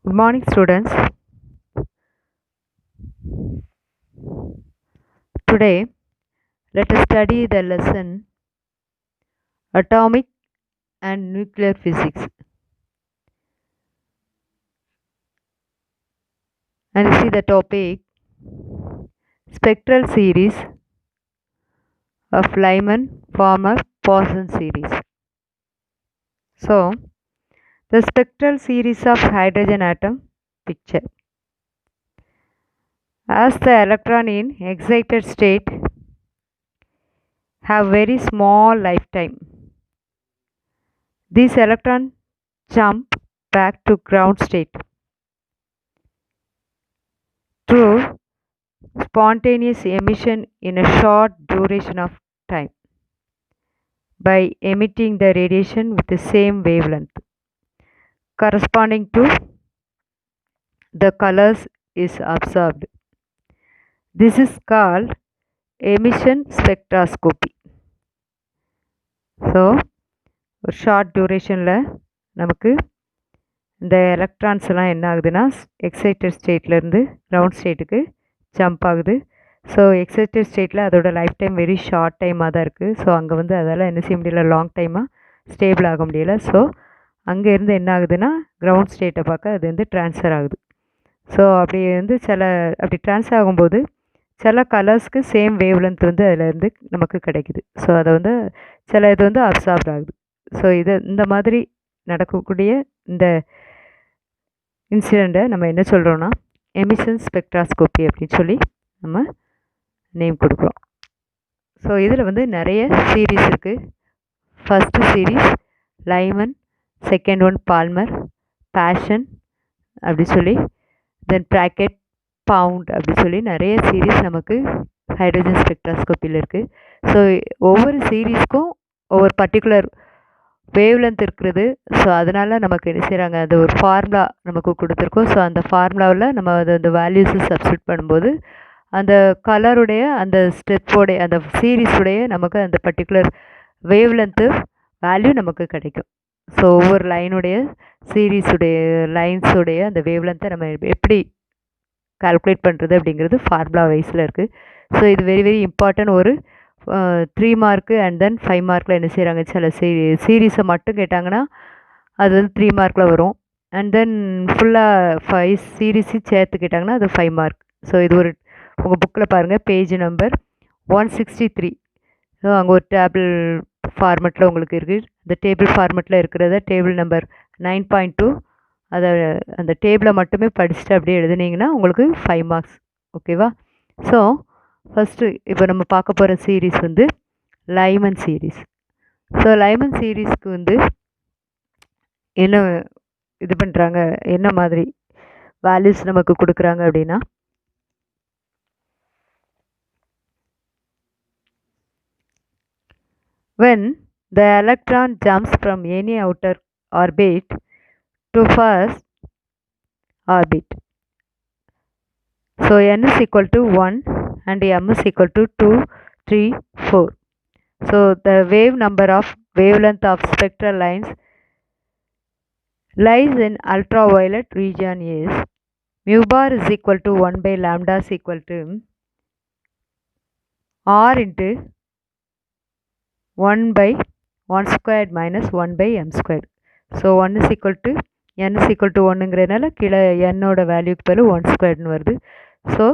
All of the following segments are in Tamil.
Good morning, students. Today, let us study the lesson Atomic and Nuclear Physics. And you see the topic Spectral Series of Lyman Farmer Parsons series. So, the spectral series of hydrogen atom picture. As the electron in excited state have very small lifetime, these electrons jump back to ground state through spontaneous emission in a short duration of time by emitting the radiation with the same wavelength corresponding to the colors is observed. This is called emission spectroscopy. So, ஒரு ஷார்ட் டியூரேஷனில் நமக்கு இந்த எலக்ட்ரான்ஸ் எல்லாம் என்ன ஆகுதுன்னா எக்ஸைட்டட் ஸ்டேட்லேருந்து கிரவுண்ட் ஸ்டேட்டுக்கு ஜம்ப் ஆகுது. ஸோ எக்ஸைட்டட் ஸ்டேட்டில் அதோட லைஃப் டைம் வெரி ஷார்ட் டைமாக தான் இருக்குது. ஸோ அங்கே வந்து அதால் என்ன செய்ய முடியல, லாங் டைமாக ஸ்டேபிள் ஆக முடியல. ஸோ அங்கே இருந்து என்ன ஆகுதுன்னா கிரவுண்ட் ஸ்டேட்டை பார்க்க அது வந்து ட்ரான்ஸ்ஃபர் ஆகுது. ஸோ அப்படி வந்து அப்படி ட்ரான்ஸ்ஃபர் ஆகும்போது சில கலர்ஸ்க்கு சேம் வேவ் லென்த் வந்து அதிலேருந்து நமக்கு கிடைக்குது. ஸோ அதை வந்து சில இது வந்து அப்சார்ப் ஆகுது. ஸோ இந்த மாதிரி நடக்கக்கூடிய இந்த இன்சிடெண்ட்டை நம்ம என்ன சொல்கிறோன்னா எமிஷன் ஸ்பெக்ட்ராஸ்கோப்பி அப்படின்னு சொல்லி நம்ம நேம் கொடுக்குறோம். ஸோ இதில் வந்து நிறைய சீரீஸ் இருக்குது. First series Lyman, second one Balmer, Paschen அப்படி சொல்லி, தென் ப்ராக்கெட், பவுண்ட் அப்படி சொல்லி நிறைய சீரீஸ் நமக்கு ஹைட்ரஜன் ஸ்பெக்ட்ராஸ்கோப்பியில் இருக்குது. ஸோ ஒவ்வொரு சீரீஸ்க்கும் ஒவ்வொரு பர்டிகுலர் வேவ்லென்த் இருக்கிறது. ஸோ அதனால் நமக்கு என்ன செய்கிறாங்க, அது ஒரு ஃபார்முலா நமக்கு கொடுத்துருக்கோம். ஸோ அந்த ஃபார்முலாவில் நம்ம அந்த வேல்யூஸை சப்ஸ்டியூட் பண்ணும்போது அந்த கலருடைய அந்த ஸ்டெப்போடைய அந்த சீரீஸுடைய நமக்கு அந்த பர்டிகுலர் வேவ்லென்த்து வேல்யூ நமக்கு கிடைக்கும். ஸோ ஒவ்வொரு லைனுடைய சீரீஸுடைய லைன்ஸுடைய அந்த வேவ்லென்த்தை நம்ம எப்படி கால்குலேட் பண்ணுறது அப்படிங்கிறது ஃபார்முலா வைஸில் இருக்குது. ஸோ இது வெரி வெரி இம்பார்ட்டன்ட். ஒரு 3 மார்க்கு அண்ட் தென் 5 மார்க்கில் என்ன செய்கிறாங்க, சில சீரீஸை மட்டும் கேட்டாங்கன்னா அது வந்து 3 மார்க்கில் வரும். அண்ட் தென் ஃபுல்லாக 5 சீரீஸையும் சேர்த்து கேட்டாங்கன்னா அது 5 மார்க். ஸோ இது ஒரு உங்கள் புக்கில் பாருங்கள், பேஜ் நம்பர் 163. ஸோ அங்கே ஒரு டேபிள் ஃபார்மெட்டில் உங்களுக்கு இருக்குது. இந்த டேபிள் ஃபார்மெட்டில் இருக்கிறத டேபிள் நம்பர் 9.2 அதை அந்த டேபிளை மட்டுமே படிச்சுட்டு அப்படியே எழுதுனீங்கன்னா உங்களுக்கு 5 மார்க்ஸ். ஓகேவா? ஸோ ஃபஸ்ட்டு இப்போ நம்ம பார்க்க போகிற சீரீஸ் வந்து லைமன் சீரீஸ். ஸோ லைமன் சீரீஸ்க்கு வந்து என்ன இது பண்ணுறாங்க, என்ன மாதிரி வேல்யூஸ் நமக்கு கொடுக்குறாங்க அப்படின்னா, when the electron jumps from any outer orbit to first orbit, so n is equal to 1 and m is equal to 2, 3, 4. So the wave number of wavelength of spectral lines lies in ultraviolet region is mu bar is equal to 1 by lambda is equal to r into 1 by 1 squared minus 1 by m squared. So 1 is equal to n is equal to 1ங்கிறதுனால கீழே என்னோட வேல்யூக்கு பதில் 1 ஸ்கொயர்னு வருது. ஸோ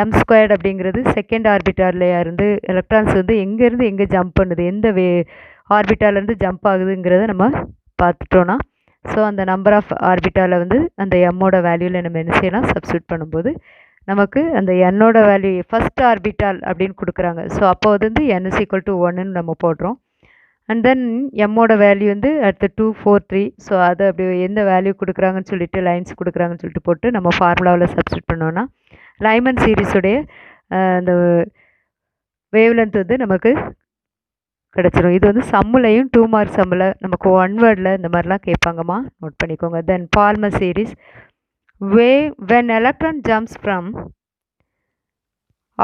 எம் ஸ்கொயர்டு அப்படிங்கிறது செகண்ட் ஆர்பிட்டார்லையா இருந்து எலக்ட்ரான்ஸ் வந்து எங்கேருந்து எங்கே ஜம்ப் பண்ணுது, எந்த ஆர்பிட்டாலேருந்து ஜம்ப் ஆகுதுங்கிறத நம்ம பார்த்துட்டோன்னா, ஸோ அந்த நம்பர் ஆஃப் ஆர்பிட்டாவில் வந்து அந்த எம்மோட வேல்யூவில் நம்ம என்ன செய்யலாம், சப்ஸ்டியூட் பண்ணும்போது நமக்கு அந்த என்னோட வேல்யூ ஃபஸ்ட் ஆர்பிட்டால் அப்படின்னு கொடுக்குறாங்க. ஸோ அப்போ வந்து n is equal to 1ன்னு நம்ம போடுறோம். அண்ட் தென் எம்மோட வேல்யூ வந்து அடுத்து 2, 4, 3. ஸோ அதை அப்படி எந்த வேல்யூ கொடுக்குறாங்கன்னு சொல்லிட்டு லைன்ஸ் கொடுக்குறாங்கன்னு சொல்லிட்டு போட்டு நம்ம ஃபார்முலாவில் சப்ஸ்டியூட் பண்ணோன்னா லைமன் சீரீஸுடைய அந்த வேவ்லென்த் வந்து நமக்கு கிடச்சிரும். இது வந்து சம்முலையும் 2 மார்க் சம்மில் நமக்கு 1 வேர்டில் இந்த மாதிரிலாம் கேட்பாங்கம்மா, நோட் பண்ணிக்கோங்க. Then Balmer series when electron jumps from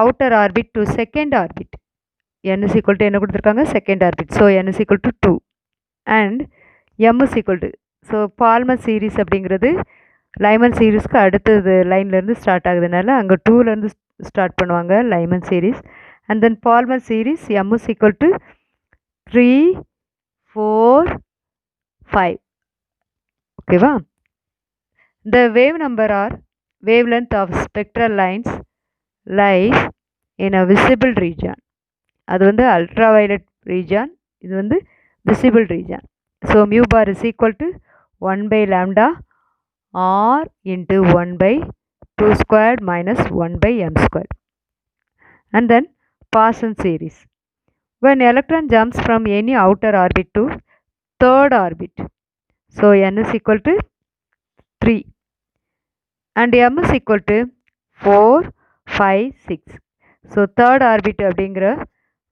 outer orbit to second orbit, n is equal to என்ன கொடுத்துருக்காங்க, second orbit. So n is equal to 2 and m is equal to, so Balmer series அப்படிங்கிறது லைமன் சீரீஸ்க்கு அடுத்தது லைன்லேருந்து ஸ்டார்ட் ஆகுதுனால அங்கே டூலேருந்து ஸ்டார்ட் பண்ணுவாங்க Lyman series. And then Balmer series m is equal to 3, 4, 5. ஓகேவா? The wave number or wavelength of spectral lines lies in a visible region. அது வந்து ultraviolet region, இது வந்து visible region. So mu bar is equal to 1 by lambda r into 1 by 2 squared minus 1 by m squared. And then Parsons series. When electron jumps from any outer orbit to third orbit, so n is equal to 3 and m is equal to 4, 5, 6. So third orbit அப்படிங்கிற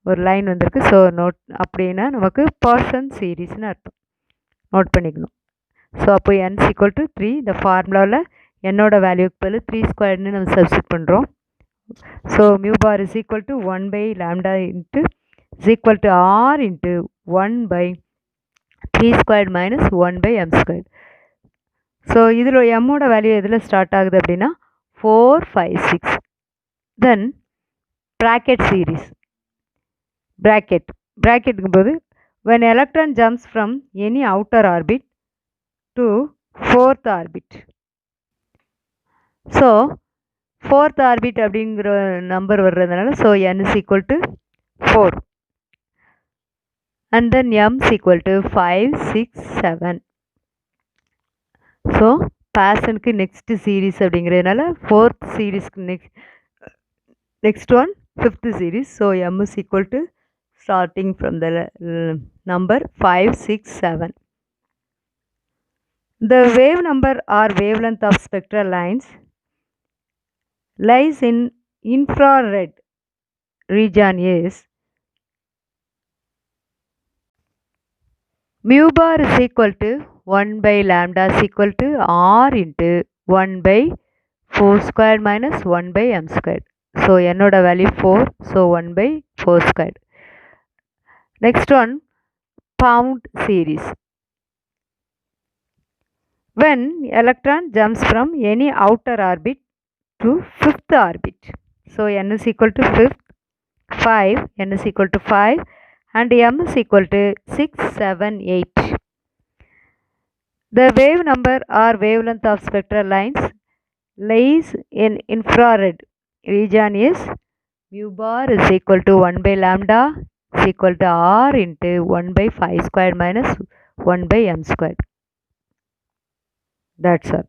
ஒரு லைன் வந்திருக்கு. ஸோ நோட் அப்படின்னா நமக்கு பர்சன் சீரீஸ்னு அர்த்தம், நோட் பண்ணிக்கணும். ஸோ அப்போ n ஈக்குவல் டு 3, இந்த ஃபார்முலாவில் என்னோட வேல்யூக்கு பதில் 3 ஸ்கொயர்னு நம்ம சப்ஸ்டிட் பண்ணுறோம். So mu bar is equal to 1 by lambda into is equal to r into 1 by 3 squared minus 1 by m squared. So இதில் எம்மோட வேல்யூ எதில் ஸ்டார்ட் ஆகுது அப்படின்னா 4, 5, 6. தென் bracket series. bracketங்கும்போது when electron jumps from any outer orbit to fourth orbit. So fourth orbit அப்படிங்கிற நம்பர் வர்றதுனால so n is equal to 4 and then m is equal to 5, 6, 7. So பேசனுக்கு next series அப்படிங்கிறதுனால fourth சீரீஸ்க்கு next one fifth series. So m is equal to starting from the number 5, 6, 7. The wave number or wavelength of spectral lines lies in infrared region is mu bar is equal to 1 by lambda is equal to r into 1 by 4 squared minus 1 by m squared. So என்னோட value 4, so 1 by 4 squared. Next one, Pound series. When electron jumps from any outer orbit to fifth orbit, so n is equal to 5, n is equal to 5 and m is equal to 6, 7, 8. The wave number or wavelength of spectral lines lies in infrared region is mu bar is equal to 1 by lambda is equal to r into 1 by 5 squared minus 1 by m squared. That's all.